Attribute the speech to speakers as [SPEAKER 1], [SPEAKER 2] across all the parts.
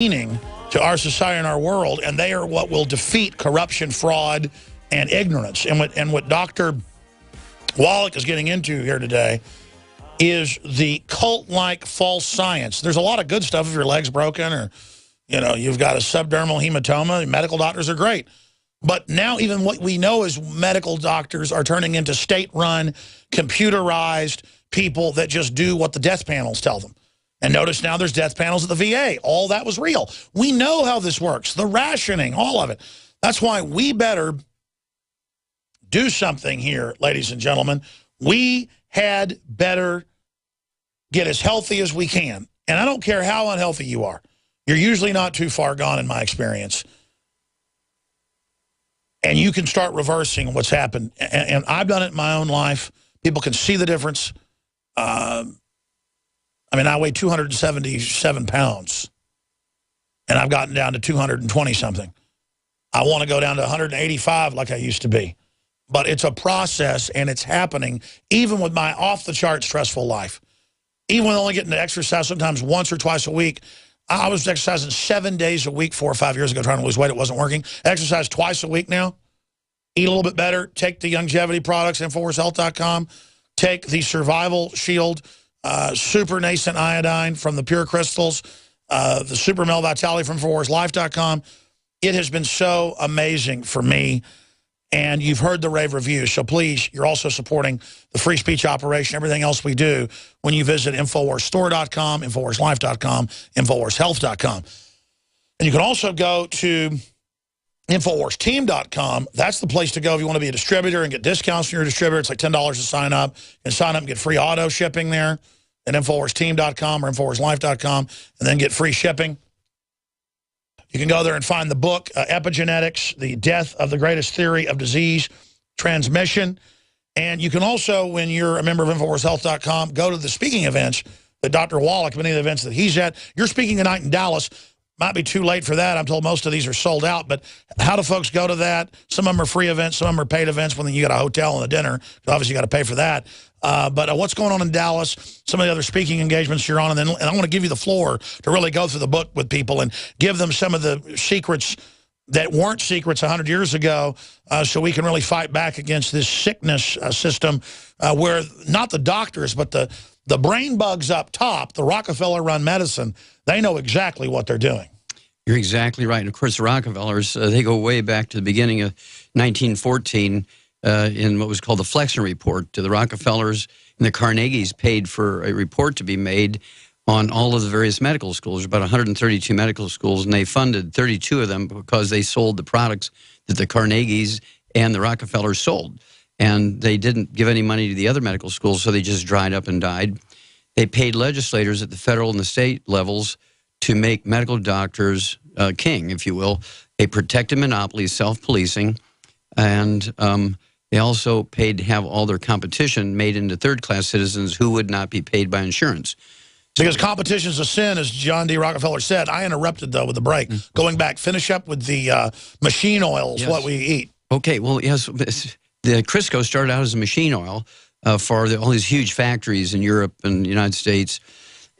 [SPEAKER 1] meaning to our society and our world, and they are what will defeat corruption, fraud, and ignorance. And what Dr. Wallach is getting into here today is the cult-like false science. There's a lot of good stuff if your leg's broken or, you know, you've got a subdermal hematoma. Medical doctors are great. But now even what we know is medical doctors are turning into state-run, computerized people that just do what the death panels tell them. And notice now there's death panels at the VA. All that was real. We know how this works. The rationing, all of it. That's why we better do something here, ladies and gentlemen. We had better get as healthy as we can. And I don't care how unhealthy you are. You're usually not too far gone in my experience. And you can start reversing what's happened. And I've done it in my own life. People can see the difference. I mean, I weigh 277 pounds, and I've gotten down to 220-something. I want to go down to 185 like I used to be. But it's a process, and it's happening even with my off-the-chart stressful life. Even with only getting to exercise sometimes once or twice a week. I was exercising 7 days a week 4 or 5 years ago trying to lose weight. It wasn't working. I exercise twice a week now. Eat a little bit better. Take the longevity products, InfoWarsHealth.com. Take the Survival Shield, super nascent iodine from the Pure Crystals, the Super Male Vitality from InfoWarsLife.com. It has been so amazing for me. And you've heard the rave reviews, so please, you're also supporting the free speech operation, everything else we do when you visit InfoWarsStore.com, InfoWarsLife.com, InfoWarsHealth.com. And you can also go to InfoWarsTeam.com. That's the place to go if you want to be a distributor and get discounts from your distributor. It's like $10 to sign up. You can sign up and get free auto shipping there at InfoWarsTeam.com or InfoWarsLife.com and then get free shipping. You can go there and find the book, Epigenetics, The Death of the Greatest Theory of Disease Transmission. And you can also, when you're a member of InfoWarsHealth.com, go to the speaking events that Dr. Wallach, many of the events that he's at. You're speaking tonight in Dallas. Might be too late for that. I'm told most of these are sold out. But how do folks go to that? Some of them are free events. Some of them are paid events when you got a hotel and a dinner. Obviously, you got to pay for that. But what's going on in Dallas, some of the other speaking engagements you're on, and I want to give you the floor to really go through the book with people and give them some of the secrets that weren't secrets 100 years ago so we can really fight back against this sickness system where not the doctors, but the brain bugs up top, the Rockefeller-run medicine, they know exactly what they're doing.
[SPEAKER 2] You're exactly right. And of course, the Rockefellers, they go way back to the beginning of 1914 in what was called the Flexner Report. The Rockefellers and the Carnegies paid for a report to be made on all of the various medical schools, about 132 medical schools, and they funded 32 of them because they sold the products that the Carnegies and the Rockefellers sold. And they didn't give any money to the other medical schools, so they just dried up and died. They paid legislators at the federal and the state levels to make medical doctors king, if you will. They protected monopolies, self-policing, and they also paid to have all their competition made into third-class citizens who would not be paid by insurance.
[SPEAKER 1] Because competition's a sin, as John D. Rockefeller said. I interrupted, though, with the break. Going back, finish up with the machine oils, what we eat. Okay,
[SPEAKER 2] well, yes, the Crisco started out as a machine oil for all these huge factories in Europe and the United States.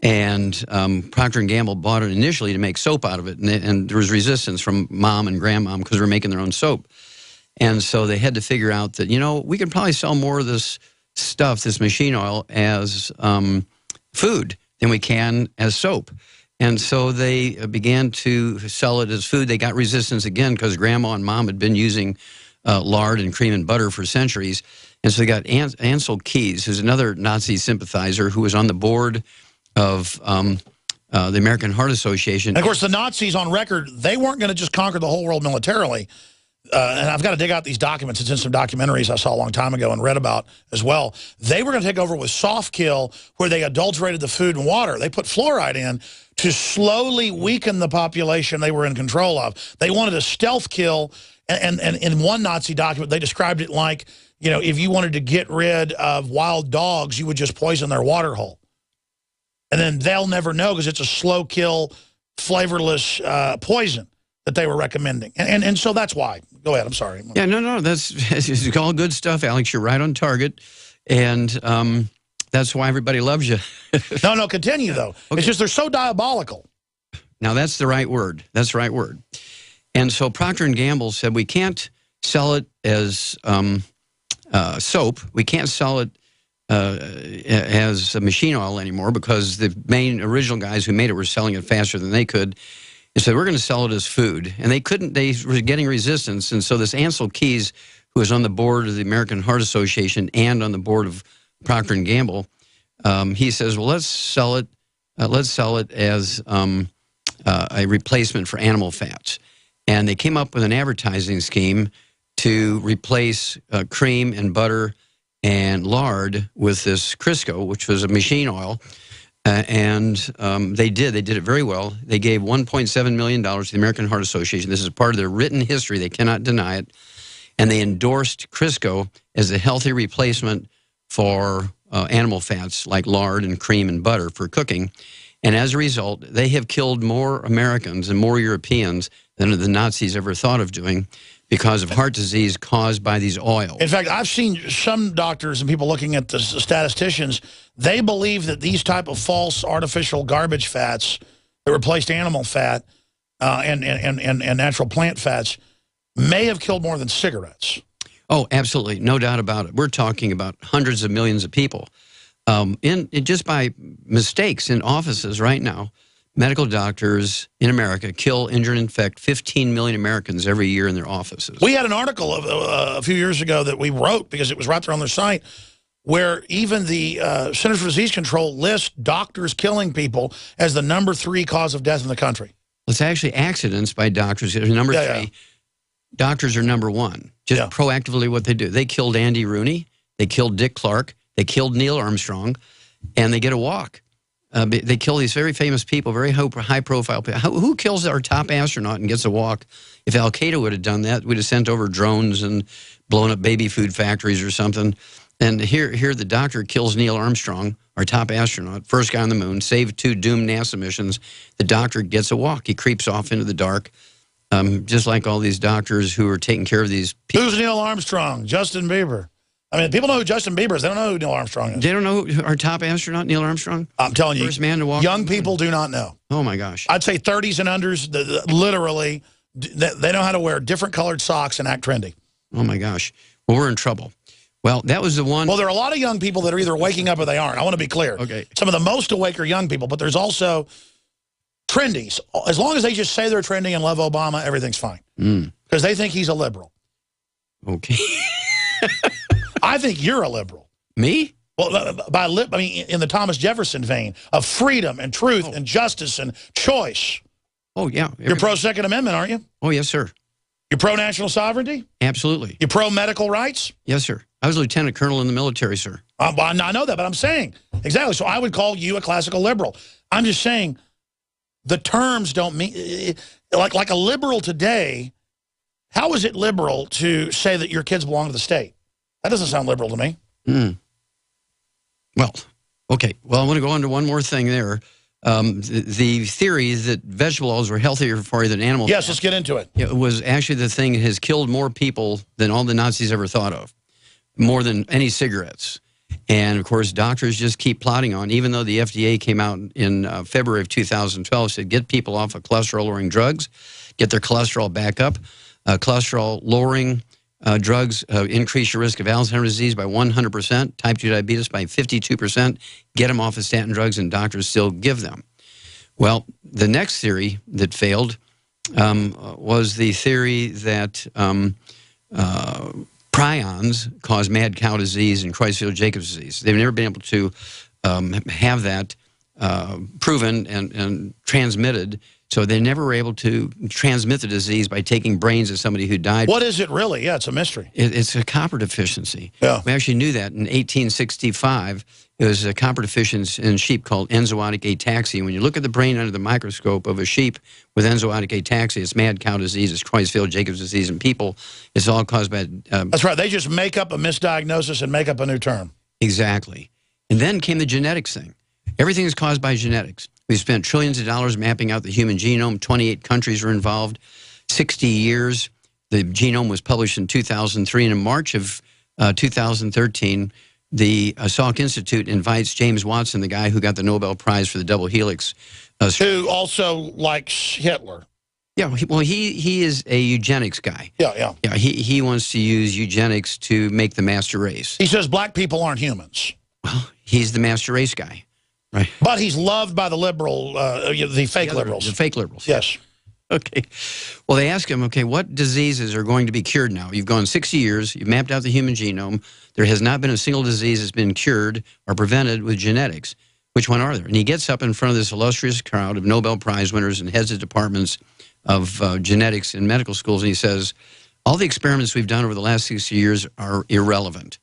[SPEAKER 2] And Procter & Gamble bought it initially to make soap out of it. And there was resistance from mom and grandmom because they were making their own soap. And so they had to figure out that, you know, we could probably sell more of this stuff, this machine oil, as food than we can as soap. And so they began to sell it as food. They got resistance again because grandma and mom had been using lard and cream and butter for centuries. And so they got Ansel Keys, who's another Nazi sympathizer who was on the board of the American Heart Association.
[SPEAKER 1] And of course, the Nazis on record, they weren't going to just conquer the whole world militarily. And I've got to dig out these documents. It's in some documentaries I saw a long time ago and read about as well. They were going to take over with soft kill, where they adulterated the food and water. They put fluoride in to slowly weaken the population they were in control of. They wanted a stealth kill. And in one Nazi document, they described it like, you know, if you wanted to get rid of wild dogs, you would just poison their water hole. And then they'll never know because it's a slow kill, flavorless poison that they were recommending. And so that's why. Go ahead, I'm sorry.
[SPEAKER 2] Yeah, no, it's all good stuff, Alex. You're right on target. And that's why everybody loves you.
[SPEAKER 1] No, continue, though. Okay. It's just they're so diabolical.
[SPEAKER 2] Now, that's the right word. That's the right word. And so Procter & Gamble said, we can't sell it as soap. We can't sell it as a machine oil anymore because the main original guys who made it were selling it faster than they could. They said, we're going to sell it as food. And they couldn't, they were getting resistance. And so this Ansel Keys, who was on the board of the American Heart Association and on the board of Procter & Gamble, he says, well, let's sell it as a replacement for animal fats. And they came up with an advertising scheme to replace cream and butter and lard with this Crisco, which was a machine oil. They did it very well. They gave $1.7 million to the American Heart Association. This is part of their written history. They cannot deny it. And they endorsed Crisco as a healthy replacement for animal fats like lard and cream and butter for cooking. And as a result, they have killed more Americans and more Europeans than the Nazis ever thought of doing because of heart disease caused by these oils. In
[SPEAKER 1] fact, I've seen some doctors and people looking at the statisticians, they believe that these type of false artificial garbage fats that replaced animal fat and natural plant fats may have killed more than cigarettes.
[SPEAKER 2] Oh, absolutely. No doubt about it. We're talking about hundreds of millions of people. Just by mistakes in offices right now, medical doctors in America kill, injure, and infect 15 million Americans every year in their offices.
[SPEAKER 1] We had an article a few years ago that we wrote because it was right there on their site where even the Centers for Disease Control lists doctors killing people as the #3 cause of death in the country.
[SPEAKER 2] It's actually accidents by doctors. Number three.
[SPEAKER 1] Yeah.
[SPEAKER 2] Doctors are #1. Just proactively what they do. They killed Andy Rooney. They killed Dick Clark. They killed Neil Armstrong. And they get a walk. They kill these very famous people, very high-profile people. Who kills our top astronaut and gets a walk? If Al-Qaeda would have done that, we'd have sent over drones and blown up baby food factories or something. And here the doctor kills Neil Armstrong, our top astronaut, first guy on the moon, saved 2 doomed NASA missions. The doctor gets a walk. He creeps off into the dark. Just like all these doctors who are taking care of these people.
[SPEAKER 1] Who's Neil Armstrong? Justin Bieber. I mean, people know who Justin Bieber is. They don't know who Neil Armstrong is.
[SPEAKER 2] They don't know our top astronaut, Neil Armstrong?
[SPEAKER 1] I'm telling you,
[SPEAKER 2] first man to walk
[SPEAKER 1] young people do not know.
[SPEAKER 2] Oh, my gosh.
[SPEAKER 1] I'd say 30s and unders, literally, they know how to wear different colored socks and act trendy.
[SPEAKER 2] Oh, my gosh. Well, we're in trouble. Well, that was the one.
[SPEAKER 1] Well, there are a lot of young people that are either waking up or they aren't. I want to be clear.
[SPEAKER 2] Okay.
[SPEAKER 1] Some of the most awake are young people, but there's also trendies. As long as they just say they're trending and love Obama, everything's fine. Because they think he's a liberal.
[SPEAKER 2] Okay.
[SPEAKER 1] I think you're a liberal.
[SPEAKER 2] Me?
[SPEAKER 1] Well, I mean, in the Thomas Jefferson vein of freedom and truth and justice and choice.
[SPEAKER 2] Oh, yeah.
[SPEAKER 1] You're pro-Second Amendment, aren't you?
[SPEAKER 2] Oh, yes, sir.
[SPEAKER 1] You're pro-national sovereignty?
[SPEAKER 2] Absolutely.
[SPEAKER 1] You're pro-medical rights?
[SPEAKER 2] Yes, sir. I was a lieutenant colonel in the military, sir.
[SPEAKER 1] I know that, but I'm saying. Exactly. So I would call you a classical liberal. I'm just saying the terms don't mean... Like a liberal today, how is it liberal to say that your kids belong to the state? That doesn't sound liberal to me.
[SPEAKER 2] Well, okay. Well, I want to go on to one more thing there. The theory that vegetable oils were healthier for you than animal fat.
[SPEAKER 1] Yes, let's get into it.
[SPEAKER 2] It was actually the thing that has killed more people than all the Nazis ever thought of, more than any cigarettes. And, of course, doctors just keep plodding on, even though the FDA came out in February of 2012, said get people off of cholesterol-lowering drugs, get their cholesterol back up. Cholesterol-lowering drugs increase your risk of Alzheimer's disease by 100%, type 2 diabetes by 52%, get them off of statin drugs, and doctors still give them. Well, the next theory that failed was the theory that prions cause mad cow disease and Creutzfeldt-Jacobs disease. They've never been able to have that proven and transmitted, so they never were able to transmit the disease by taking brains of somebody who died.
[SPEAKER 1] What is it really? Yeah, it's a mystery.
[SPEAKER 2] It's a copper deficiency.
[SPEAKER 1] Yeah.
[SPEAKER 2] We actually knew that in 1865. It was a copper deficiency in sheep called enzootic ataxia. When you look at the brain under the microscope of a sheep with enzootic ataxia, it's mad cow disease, it's Creutzfeldt-Jacobs disease in people. It's all caused by...
[SPEAKER 1] That's right. They just make up a misdiagnosis and make up a new term.
[SPEAKER 2] Exactly. And then came the genetics thing. Everything is caused by genetics. We spent trillions of dollars mapping out the human genome. 28 countries were involved. 60 years. The genome was published in 2003. And in March of 2013, the Salk Institute invites James Watson, the guy who got the Nobel Prize for the double helix
[SPEAKER 1] who also likes Hitler.
[SPEAKER 2] Yeah, well, he is a eugenics guy.
[SPEAKER 1] Yeah.
[SPEAKER 2] He wants to use eugenics to make the master race.
[SPEAKER 1] He says black people aren't humans.
[SPEAKER 2] Well, he's the master race guy, right?
[SPEAKER 1] But he's loved by the liberal, the fake liberals.
[SPEAKER 2] The fake liberals.
[SPEAKER 1] Yes.
[SPEAKER 2] Okay. Well, they ask him, okay, what diseases are going to be cured now? You've gone 60 years. You've mapped out the human genome. There has not been a single disease that's been cured or prevented with genetics. Which one are there? And he gets up in front of this illustrious crowd of Nobel Prize winners and heads of departments of genetics in medical schools, and he says, all the experiments we've done over the last 60 years are irrelevant.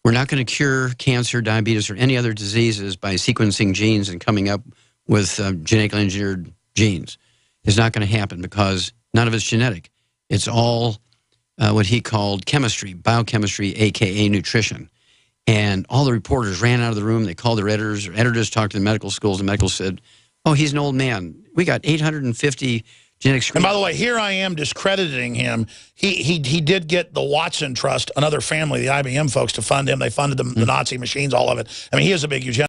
[SPEAKER 2] We're not going to cure cancer, diabetes, or any other diseases by sequencing genes and coming up with genetically engineered genes. It's not going to happen because none of it's genetic. It's all what he called chemistry, biochemistry, a.k.a. nutrition. And all the reporters ran out of the room. They called their editors. Their editors talked to the medical schools. The medical said, oh, he's an old man. We got 850 genetic screens.
[SPEAKER 1] And by the way, here I am discrediting him. He did get the Watson Trust, another family, the IBM folks, to fund him. They funded the Nazi machines, all of it. I mean, he is a big eugenicist.